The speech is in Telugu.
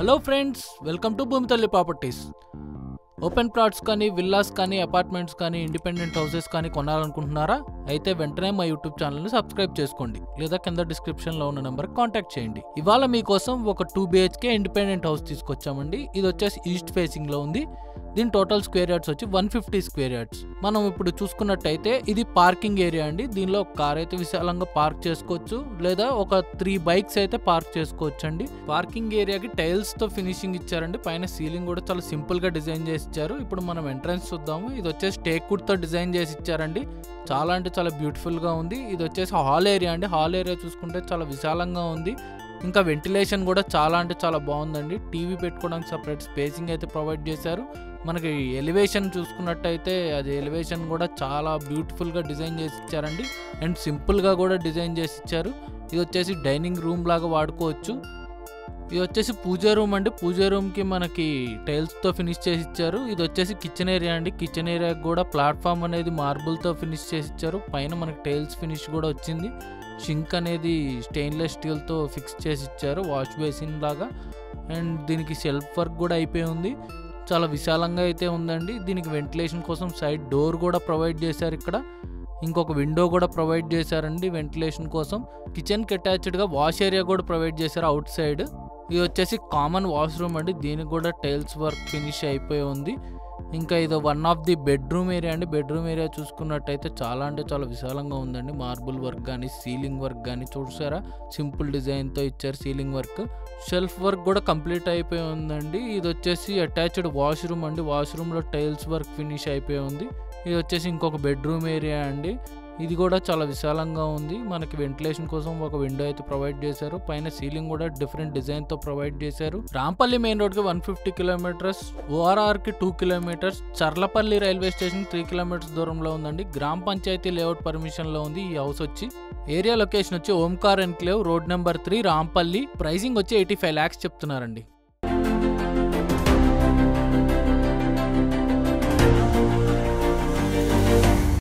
Hello friends, welcome to Bhoomithalli properties. Open plots కానీ, విల్లాస్ కానీ, అపార్ట్మెంట్స్ కానీ, ఇండిపెండెంట్ హౌసెస్ కానీ కొనాలనుకుంటున్నారా? అయితే వెంటనే మా యూట్యూబ్ ఛానల్ని సబ్స్క్రైబ్ చేసుకోండి, లేదా కింద డిస్క్రిప్షన్లో ఉన్న నెంబర్కి కాంటాక్ట్ చేయండి. ఇవాళ మీకోసం ఒక 2 BHK ఇండిపెండెంట్ హౌస్ తీసుకొచ్చామండి. ఇది వచ్చేసి ఈస్ట్ ఫేసింగ్లో ఉంది. దీని టోటల్ స్క్వేర్ యార్డ్స్ వచ్చి 150 స్క్వేర్ యార్డ్స్. మనం ఇప్పుడు చూసుకున్నట్టయితే ఇది పార్కింగ్ ఏరియా అండి. దీనిలో ఒక కార్ అయితే విశాలంగా పార్క్ చేసుకోవచ్చు, లేదా ఒక 3 బైక్స్ అయితే పార్క్ చేసుకోవచ్చు అండి. పార్కింగ్ ఏరియాకి టైల్స్ తో ఫినిషింగ్ ఇచ్చారండి. పైన సీలింగ్ కూడా చాలా సింపుల్ గా డిజైన్ చేసి ఇచ్చారు. ఇప్పుడు మనం ఎంట్రన్స్ చూద్దాము. ఇది వచ్చేసి టేక్ వుడ్ తో డిజైన్ చేసి ఇచ్చారండి. చాలా అంటే చాలా బ్యూటిఫుల్ గా ఉంది. ఇది వచ్చేసి హాల్ ఏరియా అండి. హాల్ ఏరియా చూసుకుంటే చాలా విశాలంగా ఉంది. ఇంకా వెంటిలేషన్ కూడా చాలా అంటే చాలా బాగుందండి. టీవీ పెట్టుకోవడానికి సపరేట్ స్పేసింగ్ అయితే ప్రొవైడ్ చేశారు. మనకి ఎలివేషన్ చూసుకున్నట్టయితే అది ఎలివేషన్ కూడా చాలా బ్యూటిఫుల్గా డిజైన్ చేసి ఇచ్చారండి. అండ్ సింపుల్గా కూడా డిజైన్ చేసి ఇచ్చారు. ఇది వచ్చేసి డైనింగ్ రూమ్ లాగా వాడుకోవచ్చు. ఇది వచ్చేసి పూజా రూమ్ అండి. పూజా రూమ్కి మనకి టైల్స్తో ఫినిష్ చేసి ఇచ్చారు. ఇది వచ్చేసి కిచెన్ ఏరియా అండి. కిచెన్ ఏరియాకి కూడా ప్లాట్ఫామ్ అనేది మార్బుల్తో ఫినిష్ చేసి ఇచ్చారు. పైన మనకి టైల్స్ ఫినిష్ కూడా వచ్చింది. షింక్ అనేది స్టెయిన్లెస్ స్టీల్తో ఫిక్స్ చేసి ఇచ్చారు, వాష్ బేసిన్ లాగా. అండ్ దీనికి సెల్ఫ్ వర్క్ కూడా అయిపోయి ఉంది. చాలా విశాలంగా అయితే ఉందండి. దీనికి వెంటిలేషన్ కోసం సైడ్ డోర్ కూడా ప్రొవైడ్ చేశారు. ఇక్కడ ఇంకొక విండో కూడా ప్రొవైడ్ చేశారండి వెంటిలేషన్ కోసం. కిచెన్కి అటాచ్డ్గా వాష్ ఏరియా కూడా ప్రొవైడ్ చేశారు అవుట్ సైడ్. ఇది వచ్చేసి కామన్ వాష్రూమ్ అండి. దీనికి కూడా టైల్స్ వర్క్ ఫినిష్ అయిపోయి ఉంది. ఇంకా ఇది one of the bedroom area అండి. బెడ్రూమ్ ఏరియా చూసుకున్నట్టయితే చాలా అంటే చాలా విశాలంగా ఉందండి. మార్బుల్ వర్క్ కానీ, సీలింగ్ వర్క్ కానీ చూసారా, సింపుల్ డిజైన్తో ఇచ్చారు సీలింగ్ వర్క్. షెల్ఫ్ వర్క్ కూడా కంప్లీట్ అయిపోయి ఉందండి. ఇది వచ్చేసి అటాచ్డ్ వాష్రూమ్ అండి. వాష్రూమ్లో టైల్స్ వర్క్ ఫినిష్ అయిపోయి ఉంది. ఇది వచ్చేసి ఇంకొక బెడ్రూమ్ ఏరియా అండి. ఇది కూడా చాలా విశాలంగా ఉంది. మనకి వెంటిలేషన్ కోసం ఒక విండో అయితే ప్రొవైడ్ చేశారు. పైన సీలింగ్ కూడా డిఫరెంట్ డిజైన్ తో ప్రొవైడ్ చేశారు. రాంపల్లి మెయిన్ రోడ్ కి 150 కిలోమీటర్స్, ORR కి 2 kilometres, Charlapalli railway station 3 kilometres దూరంలో ఉందండి. గ్రామ పంచాయతీ లేఅవుట్ పర్మిషన్ లో ఉంది ఈ హౌస్ వచ్చి. ఏరియా లొకేషన్ వచ్చి Omkar enclave, road number 3, Rampalli. Pricing వచ్చి 85 lakhs చెప్తున్నారండి.